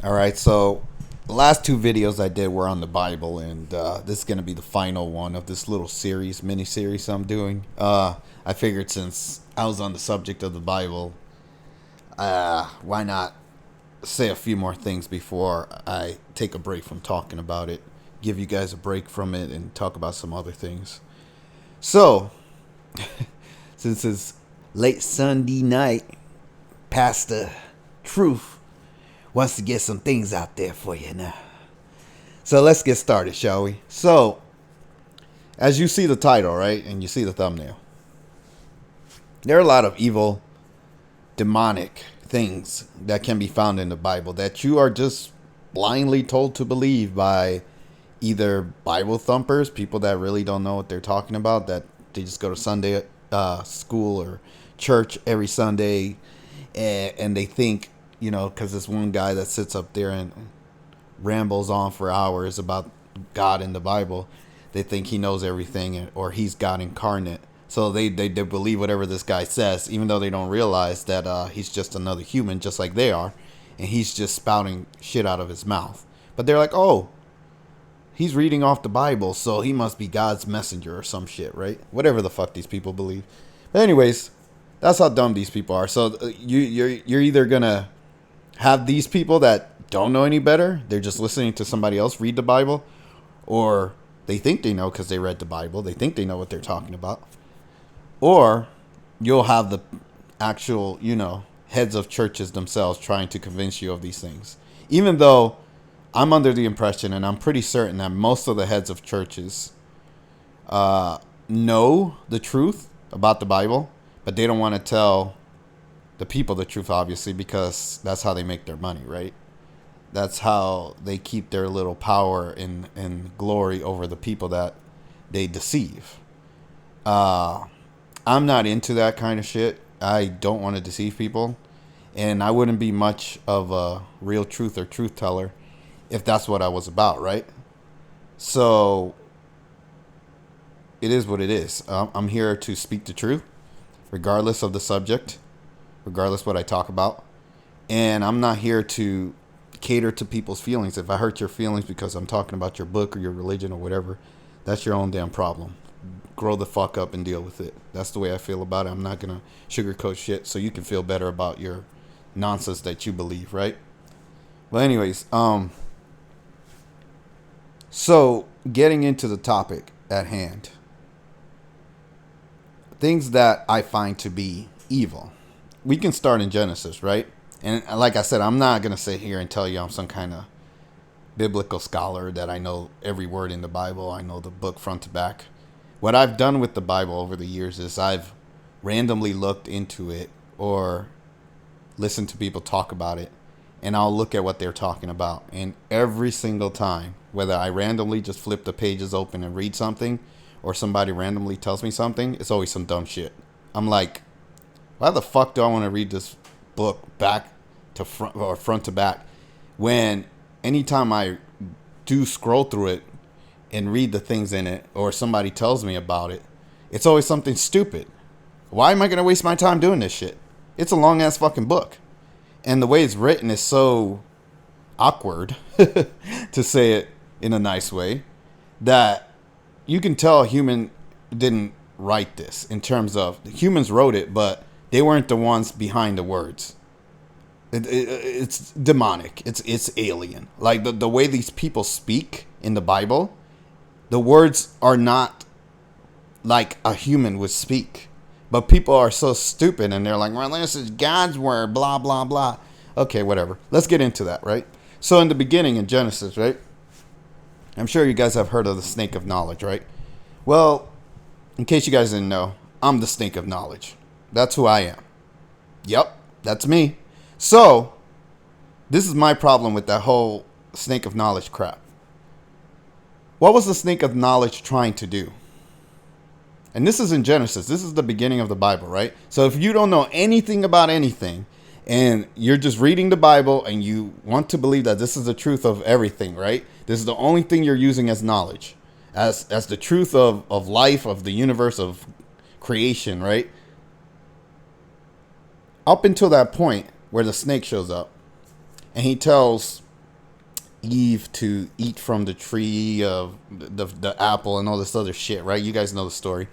All right, so the last two videos I did were on the Bible, and this is going to be the final one of this little series, mini series I'm doing. I figured since I was on the subject of the Bible, why not say a few more things before I take a break from talking about it, give you guys a break from it, and talk about some other things. So, since it's late Sunday night, Pastor Truth wants to get some things out there for you now. So let's get started, shall we? So, as you see the title, right, and you see the thumbnail, there are a lot of evil, demonic things that can be found in the Bible that you are just blindly told to believe by either Bible thumpers, people that really don't know what they're talking about, that they just go to Sunday school or church every Sunday, and they think, you know, because this one guy that sits up there and rambles on for hours about God in the Bible, they think he knows everything or he's God incarnate. So they believe whatever this guy says, even though they don't realize that he's just another human, just like they are, and he's just spouting shit out of his mouth. But they're like, oh, he's reading off the Bible, so he must be God's messenger or some shit, right? Whatever the fuck these people believe. But anyways, that's how dumb these people are. So you're either gonna have these people that don't know any better, they're just listening to somebody else read the Bible, or they think they know because they read the Bible, they think they know what they're talking about. Or you'll have the actual, heads of churches themselves trying to convince you of these things. Even though I'm under the impression, and I'm pretty certain that most of the heads of churches know the truth about the Bible, but they don't want to tell the people the truth, obviously, because that's how they make their money, right? That's how they keep their little power and glory over the people that they deceive. I'm not into that kind of shit. I don't want to deceive people, and I wouldn't be much of a real truth or truth teller if that's what I was about, right? So it is what it is. I'm here to speak the truth, regardless of the subject, regardless what I talk about, and I'm not here to cater to people's feelings. If I hurt your feelings because I'm talking about your book or your religion or whatever, that's your own damn problem. Grow the fuck up and deal with it. That's the way I feel about it. I'm not gonna sugarcoat shit so you can feel better about your nonsense that you believe, right? Well, anyways, so getting into the topic at hand, things that I find to be evil. We can start in Genesis, right? And like I said, I'm not gonna sit here and tell you I'm some kind of biblical scholar that I know every word in the Bible. I know the book front to back. What I've done with the Bible over the years is I've randomly looked into it or listened to people talk about it, and I'll look at what they're talking about. And every single time, whether I randomly just flip the pages open and read something, or somebody randomly tells me something, it's always some dumb shit. I'm like, why the fuck do I want to read this book back to front or front to back when anytime I do scroll through it and read the things in it, or somebody tells me about it, it's always something stupid. Why am I going to waste my time doing this shit? It's a long ass fucking book. And the way it's written is so awkward, to say it in a nice way, that you can tell a human didn't write this. In terms of humans wrote it, but they weren't the ones behind the words. It's demonic. It's alien. Like the way these people speak in the Bible, the words are not like a human would speak. But people are so stupid and they're like, well, this is God's word, blah, blah, blah. Okay, whatever. Let's get into that, right? So in the beginning in Genesis, right? I'm sure you guys have heard of the snake of knowledge, right? Well, in case you guys didn't know, I'm the snake of knowledge. That's who I am. Yep, that's me. So, this is my problem with that whole snake of knowledge crap. What was the snake of knowledge trying to do? And this is in Genesis. This is the beginning of the Bible, right? So if you don't know anything about anything and you're just reading the Bible and you want to believe that this is the truth of everything, right? This is the only thing you're using as knowledge, as the truth of life, of the universe, of creation, right? Up until that point where the snake shows up and he tells Eve to eat from the tree of the apple and all this other shit, right? You guys know the story.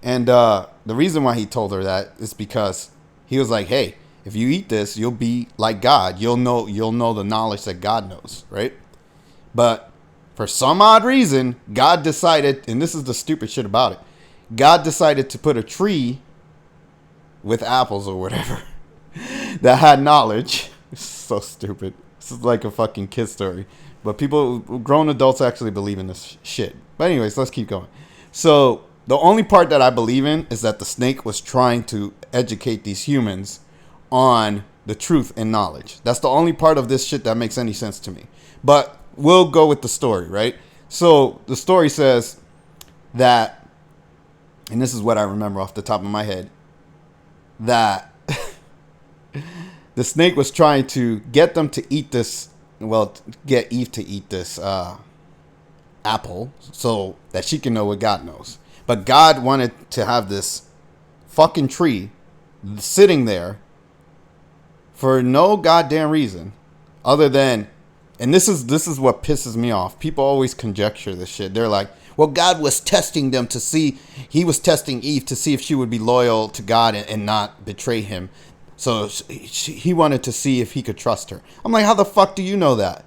And the reason why he told her that is because he was like, hey, if you eat this, you'll be like God. You'll know the knowledge that God knows, right? But for some odd reason, God decided, and this is the stupid shit about it, God decided to put a tree with apples or whatever that had knowledge. It's so stupid. This is like a fucking kid story. But grown adults actually believe in this shit. But anyways, let's keep going. So the only part that I believe in is that the snake was trying to educate these humans on the truth and knowledge. That's the only part of this shit that makes any sense to me. But we'll go with the story, right? So the story says that, and this is what I remember off the top of my head, that the snake was trying to get them to eat this, well, get Eve to eat this apple so that she can know what God knows. But God wanted to have this fucking tree sitting there for no goddamn reason other than, and this is what pisses me off. People always conjecture this shit. They're like, well, God was testing them to see, he was testing Eve to see if she would be loyal to God and not betray him. So he wanted to see if he could trust her. I'm like, how the fuck do you know that?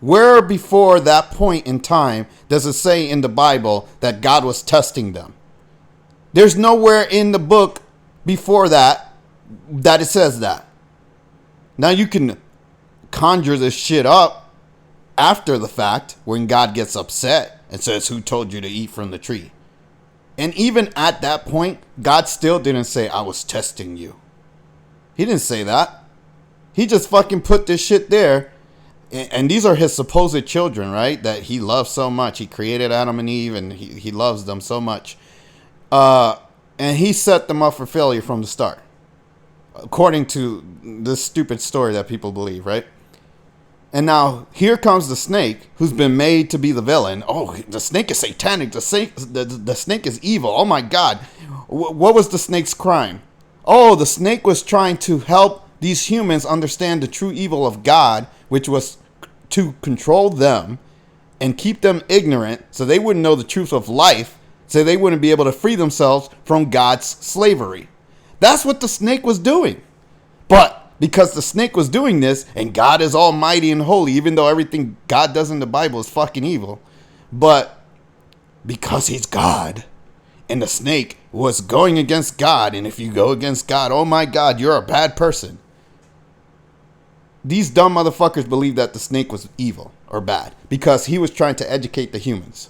Where before that point in time does it say in the Bible that God was testing them? There's nowhere in the book before that it says that. Now you can conjure this shit up after the fact when God gets upset and says, who told you to eat from the tree? And even at that point, God still didn't say, I was testing you. He didn't say that. He just fucking put this shit there. And these are his supposed children, right? That he loves so much. He created Adam and Eve and he loves them so much. And he set them up for failure from the start. According to this stupid story that people believe, right? And now here comes the snake who's been made to be the villain. Oh, the snake is satanic. The snake is evil. Oh my God. What was the snake's crime? Oh, the snake was trying to help these humans understand the true evil of God, which was to control them and keep them ignorant so they wouldn't know the truth of life, so they wouldn't be able to free themselves from God's slavery. That's what the snake was doing. But because the snake was doing this, and God is almighty and holy, even though everything God does in the Bible is fucking evil, but because he's God, and the snake was going against God, and if you go against God, oh my God, you're a bad person. These dumb motherfuckers believe that the snake was evil or bad because he was trying to educate the humans.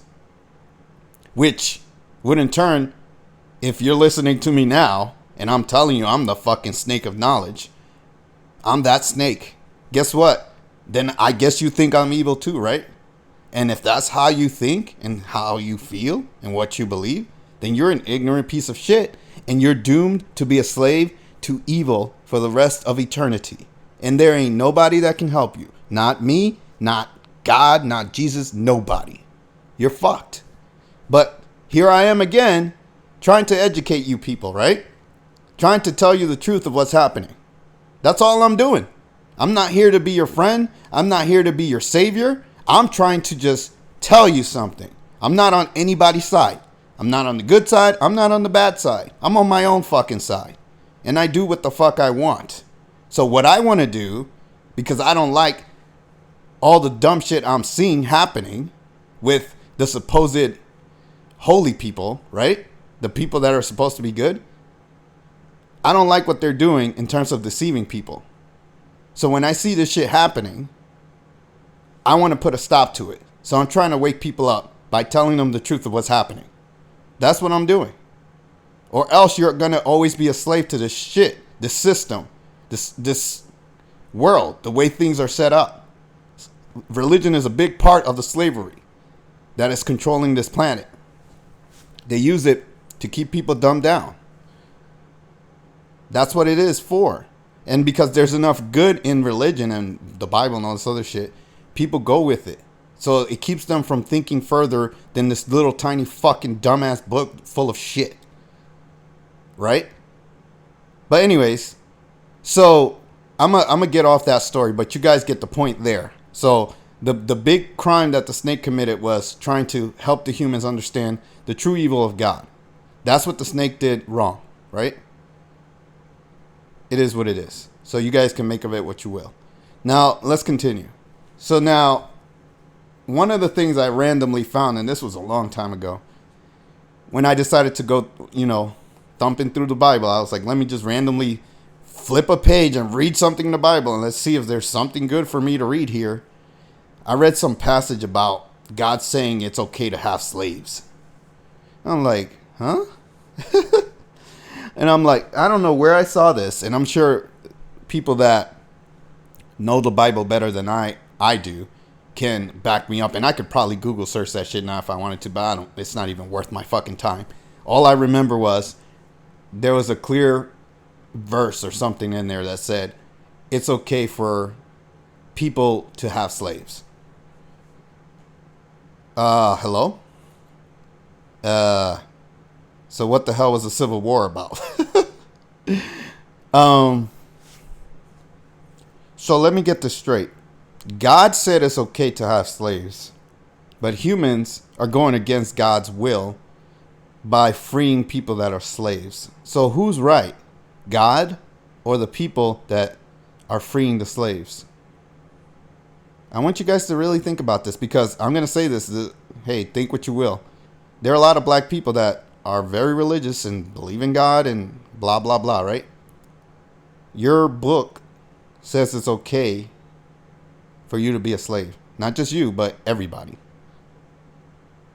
Which would in turn, if you're listening to me now, and I'm telling you I'm the fucking snake of knowledge, I'm that snake. Guess what? Then I guess you think I'm evil too, right? And if that's how you think and how you feel and what you believe, then you're an ignorant piece of shit and you're doomed to be a slave to evil for the rest of eternity. And there ain't nobody that can help you. Not me, not God, not Jesus, nobody. You're fucked. But here I am again, trying to educate you people, right? Trying to tell you the truth of what's happening. That's all I'm doing. I'm not here to be your friend. I'm not here to be your savior. I'm trying to just tell you something. I'm not on anybody's side. I'm not on the good side. I'm not on the bad side. I'm on my own fucking side. And I do what the fuck I want. So what I want to do, because I don't like all the dumb shit I'm seeing happening with the supposed holy people, right? The people that are supposed to be good. I don't like what they're doing in terms of deceiving people. So when I see this shit happening, I want to put a stop to it. So I'm trying to wake people up by telling them the truth of what's happening. That's what I'm doing. Or else you're going to always be a slave to this shit, this system, this world, the way things are set up. Religion is a big part of the slavery that is controlling this planet. They use it to keep people dumbed down. That's what it is for. And because there's enough good in religion and the Bible and all this other shit, people go with it. So it keeps them from thinking further than this little tiny fucking dumbass book full of shit. Right? But anyways, so I'm gonna get off that story, but you guys get the point there. So The big crime that the snake committed was trying to help the humans understand the true evil of God. That's what the snake did wrong, right? It is what it is. So you guys can make of it what you will. Now, let's continue. So now, one of the things I randomly found, and this was a long time ago, when I decided to go, thumping through the Bible, I was like, let me just randomly flip a page and read something in the Bible, and let's see if there's something good for me to read here. I read some passage about God saying it's okay to have slaves. I'm like, huh? And I'm like, I don't know where I saw this, and I'm sure people that know the Bible better than I do can back me up, and I could probably Google search that shit now if I wanted to, but it's not even worth my fucking time. All I remember was there was a clear verse or something in there that said it's okay for people to have slaves. Hello? So what the hell was the Civil War about? So let me get this straight. God said it's okay to have slaves, but humans are going against God's will by freeing people that are slaves. So who's right? God or the people that are freeing the slaves? I want you guys to really think about this, because I'm going to say this. Hey, think what you will. There are a lot of black people that are very religious and believe in God and blah, blah, blah, right? Your book says it's okay for you to be a slave. Not just you, but everybody.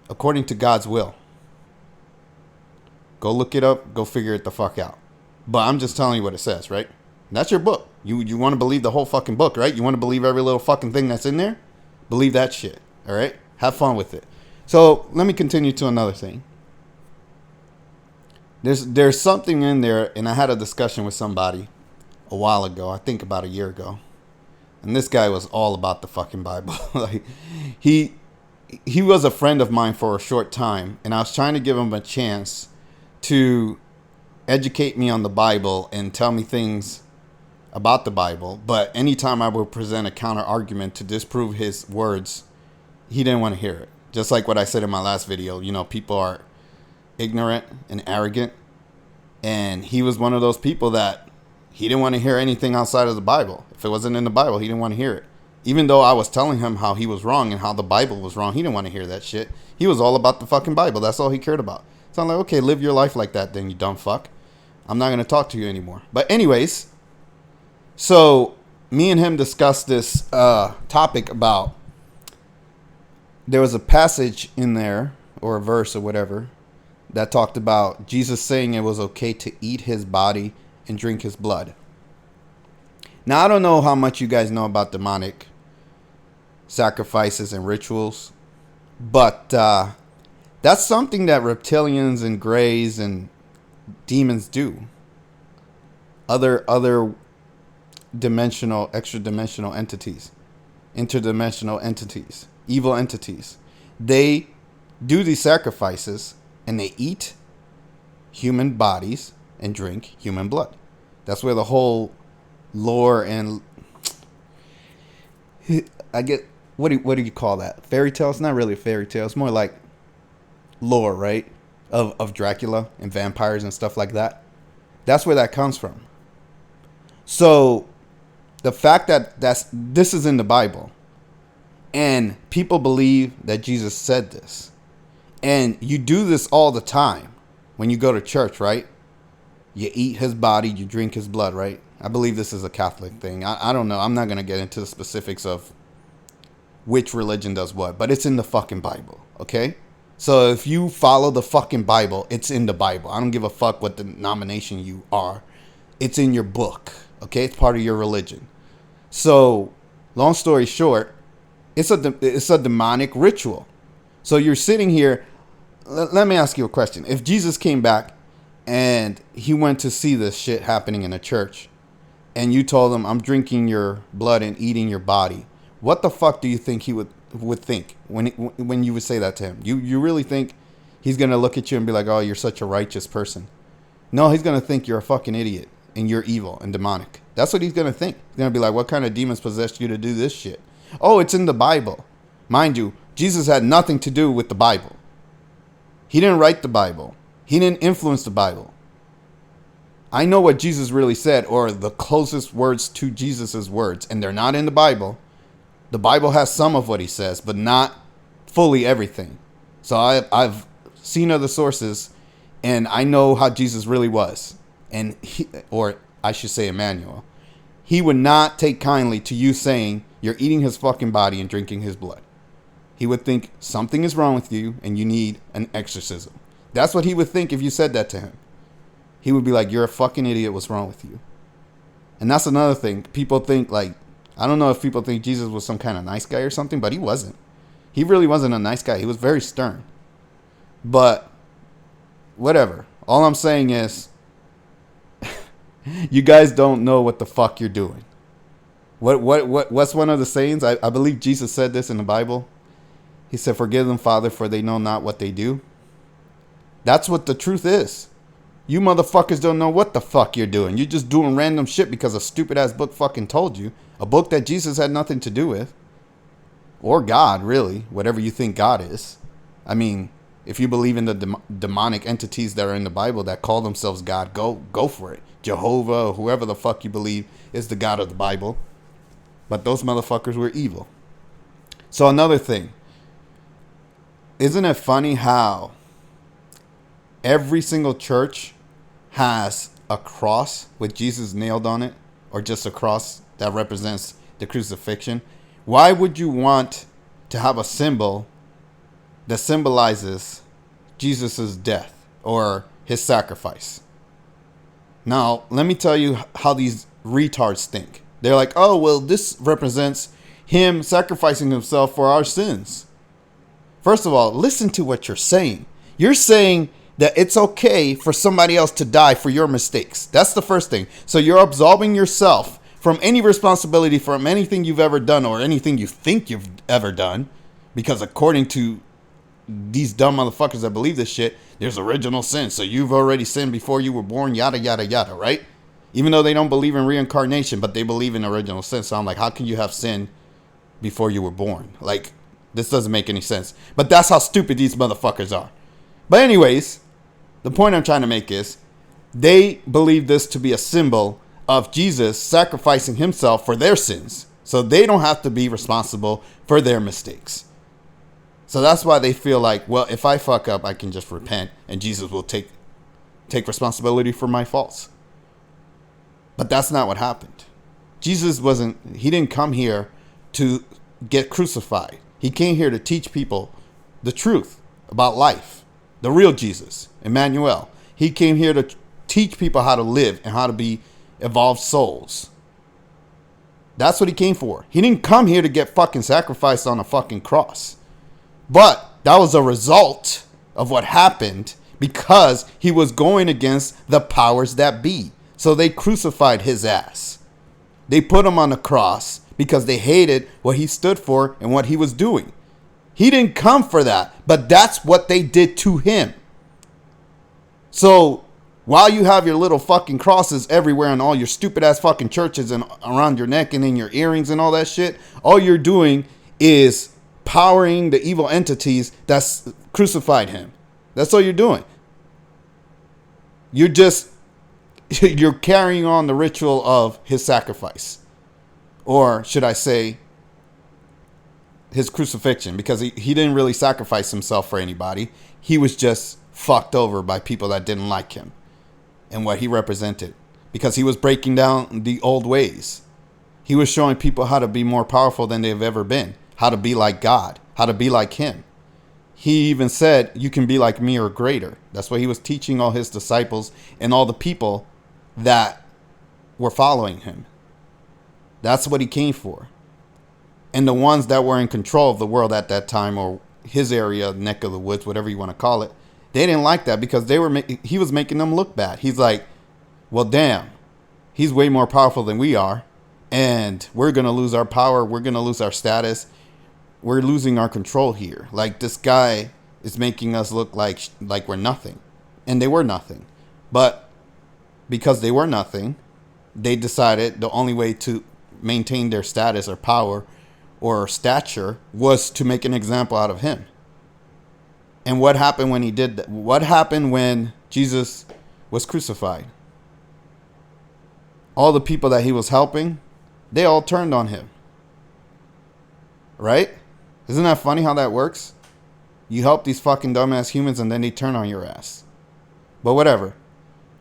According to God's will. Go look it up. Go figure it the fuck out. But I'm just telling you what it says, right? That's your book. You want to believe the whole fucking book, right? You want to believe every little fucking thing that's in there? Believe that shit, all right? Have fun with it. So let me continue to another thing. There's something in there, and I had a discussion with somebody a while ago, I think about a year ago. And this guy was all about the fucking Bible. Like he was a friend of mine for a short time, and I was trying to give him a chance to educate me on the Bible and tell me things about the Bible. But anytime I would present a counter argument to disprove his words, he didn't want to hear it. Just like what I said in my last video, people are ignorant and arrogant. And he was one of those people that he didn't want to hear anything outside of the Bible. If it wasn't in the Bible, he didn't want to hear it. Even though I was telling him how he was wrong and how the Bible was wrong, he didn't want to hear that shit. He was all about the fucking Bible. That's all he cared about. So I'm like, okay, live your life like that then, you dumb fuck. I'm not going to talk to you anymore. But anyways, so me and him discussed this topic about, there was a passage in there, or a verse or whatever, that talked about Jesus saying it was okay to eat his body and drink his blood. Now, I don't know how much you guys know about demonic sacrifices and rituals, but that's something that reptilians and greys and demons do. Other dimensional, extra dimensional entities, interdimensional entities, evil entities, they do these sacrifices and they eat human bodies and drink human blood. That's where the whole lore and I get, what do you call that? Fairy tale? It's not really a fairy tale. It's more like lore, right? Of Dracula and vampires and stuff like that. That's where that comes from. So the fact that this is in the Bible and people believe that Jesus said this, and you do this all the time when you go to church, right? You eat his body, you drink his blood, right? I believe this is a Catholic thing. I don't know. I'm not going to get into the specifics of which religion does what, but it's in the fucking Bible, okay? So if you follow the fucking Bible, it's in the Bible. I don't give a fuck what denomination you are. It's in your book, okay? It's part of your religion. So, long story short, it's a demonic ritual. So you're sitting here. Let me ask you a question. If Jesus came back and he went to see this shit happening in a church, and you told him, I'm drinking your blood and eating your body, what the fuck do you think he would think when you would say that to him? You really think he's going to look at you and be like, oh, you're such a righteous person? No, he's going to think you're a fucking idiot and you're evil and demonic. That's what he's going to think. He's going to be like, what kind of demons possessed you to do this shit? Oh, it's in the Bible. Mind you, Jesus had nothing to do with the Bible. He didn't write the Bible. He didn't influence the Bible. I know what Jesus really said, or the closest words to Jesus's words, and they're not in the Bible. The Bible has some of what he says, but not fully everything. So I've seen other sources, and I know how Jesus really was. And he, or I should say Emmanuel, he would not take kindly to you saying you're eating his fucking body and drinking his blood. He would think something is wrong with you and you need an exorcism. That's what he would think if you said that to him. He would be like, you're a fucking idiot. What's wrong with you? And that's another thing. People think like, I don't know if people think Jesus was some kind of nice guy or something, but he wasn't. He really wasn't a nice guy. He was very stern. But whatever. All I'm saying is, you guys don't know what the fuck you're doing. What's one of the sayings? I believe Jesus said this in the Bible. He said, forgive them, Father, for they know not what they do. That's what the truth is. You motherfuckers don't know what the fuck you're doing. You're just doing random shit because a stupid ass book fucking told you. A book that Jesus had nothing to do with. Or God, really. Whatever you think God is. I mean, if you believe in the demonic entities that are in the Bible that call themselves God, go for it. Jehovah, or whoever the fuck you believe is the God of the Bible. But those motherfuckers were evil. So another thing. Isn't it funny how every single church has a cross with Jesus nailed on it, or just a cross that represents the crucifixion? Why would you want to have a symbol that symbolizes Jesus's death or his sacrifice? Now, let me tell you how these retards think. They're like, oh, well, this represents him sacrificing himself for our sins. First of all, listen to what you're saying. You're saying that it's okay for somebody else to die for your mistakes. That's the first thing. So you're absolving yourself from any responsibility from anything you've ever done or anything you think you've ever done. Because according to these dumb motherfuckers that believe this shit, there's original sin. So you've already sinned before you were born, yada, yada, yada, right? Even though they don't believe in reincarnation, but they believe in original sin. So I'm like, how can you have sin before you were born? Like, this doesn't make any sense. But that's how stupid these motherfuckers are. But anyways, the point I'm trying to make is they believe this to be a symbol of Jesus sacrificing himself for their sins. So they don't have to be responsible for their mistakes. So that's why they feel like, well, if I fuck up, I can just repent and Jesus will take responsibility for my faults. But that's not what happened. Jesus he didn't come here to get crucified. He came here to teach people the truth about life. The real Jesus, Emmanuel. He came here to teach people how to live and how to be evolved souls. That's what he came for. He didn't come here to get fucking sacrificed on a fucking cross. But that was a result of what happened because he was going against the powers that be. So they crucified his ass. They put him on the cross because they hated what he stood for and what he was doing. He didn't come for that, but that's what they did to him. So while you have your little fucking crosses everywhere in all your stupid ass fucking churches and around your neck and in your earrings and all that shit, all you're doing is powering the evil entities that's crucified him. That's all you're doing. You're carrying on the ritual of his sacrifice. Or should I say his crucifixion, because he didn't really sacrifice himself for anybody. He was just fucked over by people that didn't like him and what he represented, because he was breaking down the old ways. He was showing people how to be more powerful than they've ever been, how to be like God, how to be like him. He even said, you can be like me or greater. That's what he was teaching all his disciples and all the people that were following him. That's what he came for. And the ones that were in control of the world at that time, or his area, neck of the woods, whatever you want to call it, they didn't like that because he was making them look bad. He's like, well, damn, he's way more powerful than we are. And we're going to lose our power. We're going to lose our status. We're losing our control here. Like, this guy is making us look like we're nothing. And they were nothing. But because they were nothing, they decided the only way to maintain their status or power or stature was to make an example out of him. And what happened when he did that? What happened when Jesus was crucified? All the people that he was helping, they all turned on him. Right? Isn't that funny how that works? You help these fucking dumbass humans and then they turn on your ass. But whatever.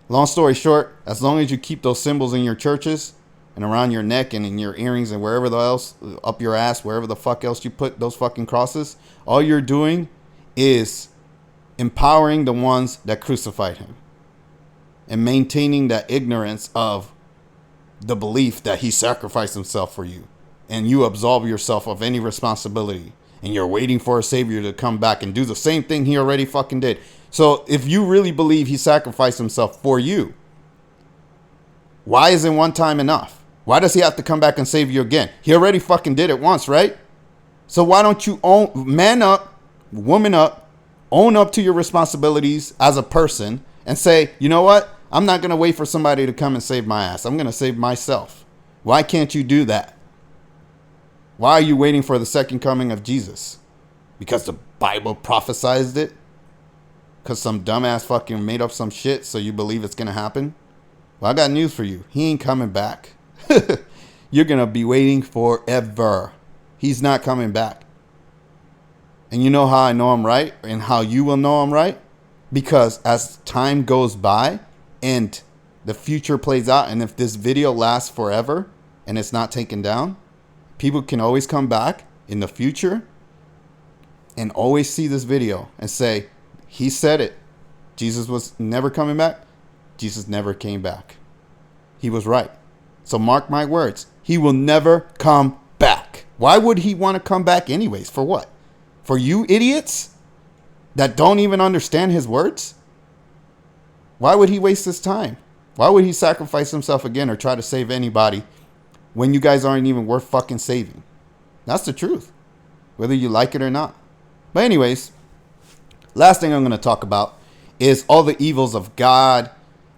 Long story short, as long as you keep those symbols in your churches and around your neck and in your earrings and wherever else, up your ass, wherever the fuck else you put those fucking crosses, all you're doing is empowering the ones that crucified him and maintaining that ignorance of the belief that he sacrificed himself for you, and you absolve yourself of any responsibility, and you're waiting for a savior to come back and do the same thing he already fucking did. So if you really believe he sacrificed himself for you, why isn't one time enough? Why does he have to come back and save you again? He already fucking did it once, right? So why don't you man up, woman up, own up to your responsibilities as a person and say, you know what? I'm not going to wait for somebody to come and save my ass. I'm going to save myself. Why can't you do that? Why are you waiting for the second coming of Jesus? Because the Bible prophesized it? Because some dumbass fucking made up some shit so you believe it's going to happen? Well, I got news for you. He ain't coming back. You're going to be waiting forever. He's not coming back. And you know how I know I'm right and how you will know I'm right? Because as time goes by and the future plays out, and if this video lasts forever and it's not taken down, people can always come back in the future and always see this video and say, he said it. Jesus was never coming back. Jesus never came back. He was right. So mark my words. He will never come back. Why would he want to come back anyways? For what? For you idiots that don't even understand his words? Why would he waste his time? Why would he sacrifice himself again or try to save anybody when you guys aren't even worth fucking saving? That's the truth, whether you like it or not. But anyways, last thing I'm going to talk about is all the evils of God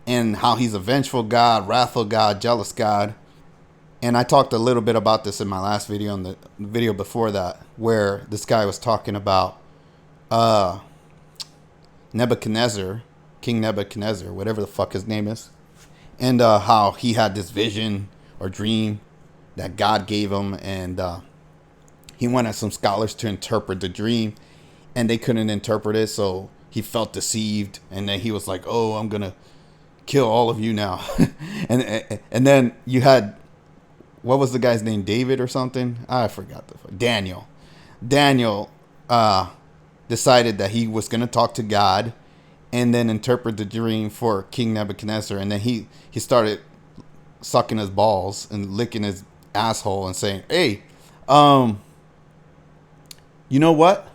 and how he's a vengeful God, wrathful God, jealous God. And I talked a little bit about this in my last video and the video before that, where this guy was talking about Nebuchadnezzar, King Nebuchadnezzar, whatever the fuck his name is, and how he had this vision or dream that God gave him, and he wanted some scholars to interpret the dream, and they couldn't interpret it, so he felt deceived, and then he was like, "Oh, I'm gonna kill all of you now," and then you had, what was the guy's name, David or something? I forgot Daniel. Daniel decided that he was gonna talk to God and then interpret the dream for King Nebuchadnezzar, and then he started sucking his balls and licking his asshole and saying, "Hey, you know what?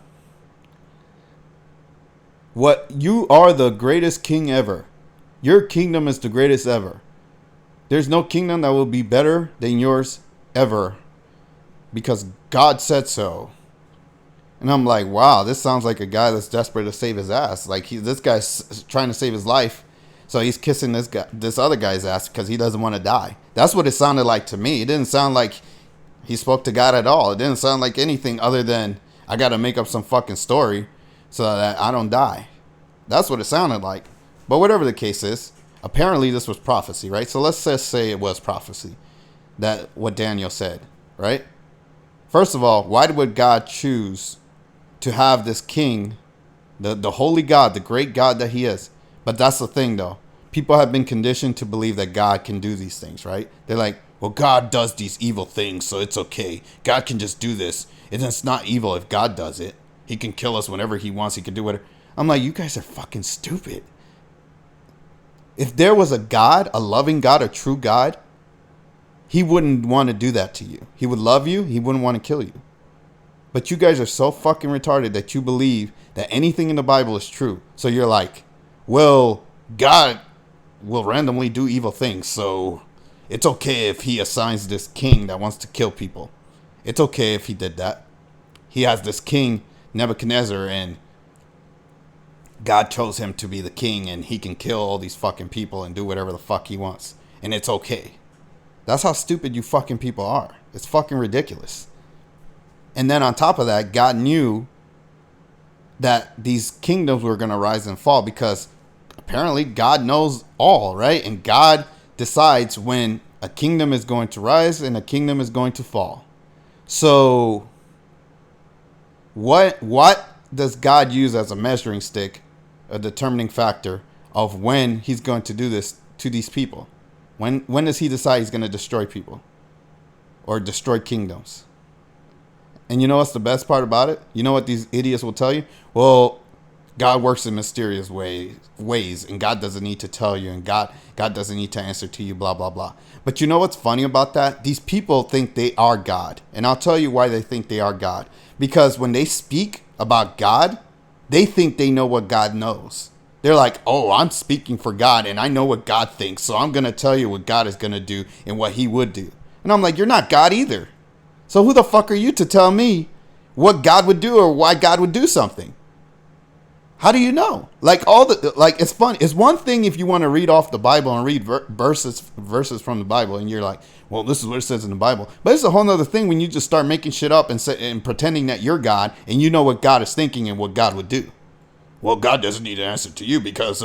You are the greatest king ever. Your kingdom is the greatest ever. There's no kingdom that will be better than yours ever, because God said so." And I'm like, wow, this sounds like a guy that's desperate to save his ass. Like this guy's trying to save his life, so he's kissing this other guy's ass because he doesn't want to die. That's what it sounded like to me. It didn't sound like he spoke to God at all. It didn't sound like anything other than, I got to make up some fucking story so that I don't die. That's what it sounded like. But whatever the case is, apparently this was prophecy, right? So let's just say it was prophecy, that what Daniel said, right? First of all, why would God choose to have this king, the holy God, the great God that he is? But that's the thing, though. People have been conditioned to believe that God can do these things, right? They're like, well, God does these evil things, so it's okay. God can just do this. It's not evil if God does it. He can kill us whenever he wants. He can do whatever. I'm like, you guys are fucking stupid. If there was a God, a loving God, a true God, he wouldn't want to do that to you. He would love you. He wouldn't want to kill you. But you guys are so fucking retarded that you believe that anything in the Bible is true. So you're like, well, God will randomly do evil things, so it's okay if he assigns this king that wants to kill people. It's okay if he did that. He has this king, Nebuchadnezzar, and God chose him to be the king, and he can kill all these fucking people and do whatever the fuck he wants. And it's okay. That's how stupid you fucking people are. It's fucking ridiculous. And then on top of that, God knew that these kingdoms were going to rise and fall because apparently God knows all, right? And God decides when a kingdom is going to rise and a kingdom is going to fall. So what does God use as a measuring stick, a determining factor of when he's going to do this to these people? When does he decide he's going to destroy people or destroy kingdoms? And you know what's the best part about it? You know what these idiots will tell you? Well, God works in mysterious ways, and God doesn't need to tell you, and God doesn't need to answer to you, blah, blah, blah. But you know what's funny about that? These people think they are God. And I'll tell you why they think they are God. Because when they speak about God, they think they know what God knows. They're like, oh, I'm speaking for God, and I know what God thinks, so I'm going to tell you what God is going to do and what he would do. And I'm like, you're not God either. So who the fuck are you to tell me what God would do or why God would do something? How do you know? It's fun. It's one thing if you want to read off the Bible and read verses from the Bible, and you're like, well, this is what it says in the Bible. But it's a whole other thing when you just start making shit up and pretending that you're God and you know what God is thinking and what God would do. Well, God doesn't need to answer to you because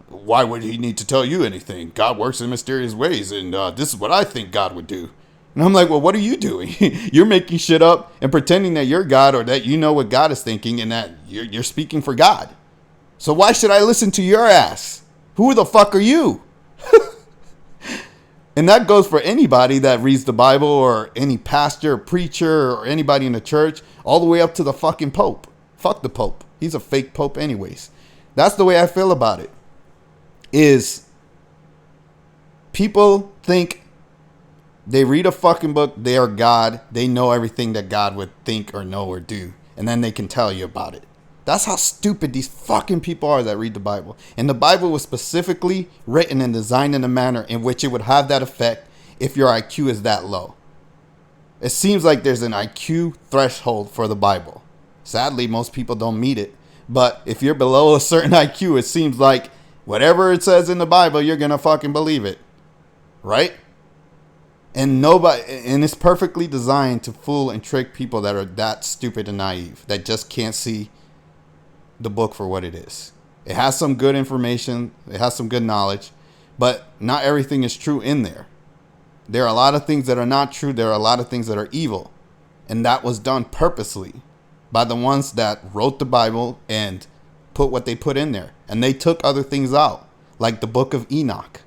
why would he need to tell you anything? God works in mysterious ways, and this is what I think God would do. And I'm like, well, what are you doing? You're making shit up and pretending that you're God or that you know what God is thinking and that you're speaking for God. So why should I listen to your ass? Who the fuck are you? And that goes for anybody that reads the Bible or any pastor or preacher or anybody in the church, all the way up to the fucking Pope. Fuck the Pope. He's a fake Pope anyways. That's the way I feel about it. Is people think they read a fucking book, they are God, they know everything that God would think or know or do, and then they can tell you about it. That's how stupid these fucking people are that read the Bible. And the Bible was specifically written and designed in a manner in which it would have that effect if your IQ is that low. It seems like there's an IQ threshold for the Bible. Sadly, most people don't meet it. But if you're below a certain IQ, it seems like whatever it says in the Bible, you're going to fucking believe it. Right? And it's perfectly designed to fool and trick people that are that stupid and naive, that just can't see the book for what it is. It has some good information, it has some good knowledge, but not everything is true in there. There are a lot of things that are not true, there are a lot of things that are evil. And that was done purposely by the ones that wrote the Bible and put what they put in there. And they took other things out, like the book of Enoch,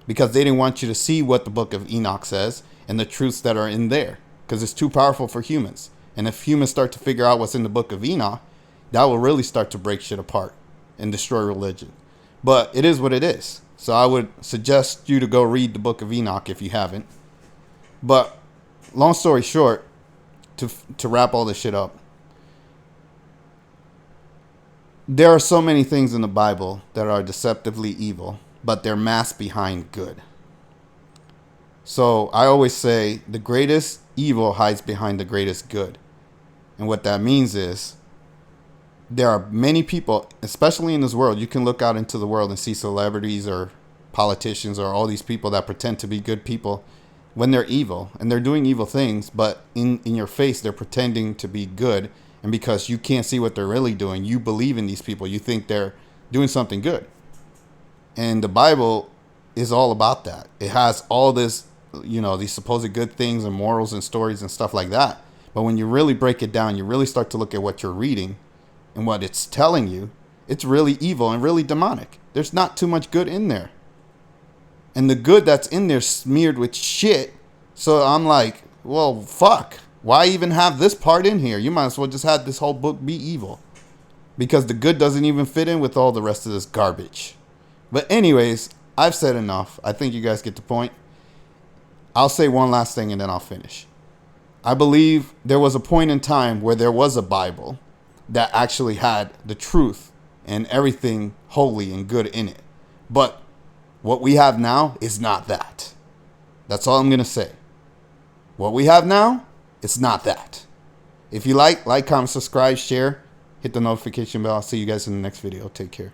because they didn't want you to see what the book of Enoch says and the truths that are in there, because it's too powerful for humans. And if humans start to figure out what's in the book of Enoch, that will really start to break shit apart and destroy religion. But it is what it is. So I would suggest you to go read the book of Enoch if you haven't. But long story short, to wrap all this shit up, there are so many things in the Bible that are deceptively evil, but they're masked behind good. So I always say the greatest evil hides behind the greatest good. And what that means is there are many people, especially in this world, you can look out into the world and see celebrities or politicians or all these people that pretend to be good people when they're evil and they're doing evil things, but in your face, they're pretending to be good. And because you can't see what they're really doing, you believe in these people. You think they're doing something good. And the Bible is all about that. It has all this, these supposed good things and morals and stories and stuff like that. But when you really break it down, you really start to look at what you're reading and what it's telling you, it's really evil and really demonic. There's not too much good in there. And the good that's in there smeared with shit. So I'm like, well, fuck. Why even have this part in here? You might as well just have this whole book be evil. Because the good doesn't even fit in with all the rest of this garbage. But anyways, I've said enough. I think you guys get the point. I'll say one last thing and then I'll finish. I believe there was a point in time where there was a Bible that actually had the truth and everything holy and good in it. But what we have now is not that. That's all I'm going to say. What we have now, it's not that. If you like, comment, subscribe, share, hit the notification bell. I'll see you guys in the next video. Take care.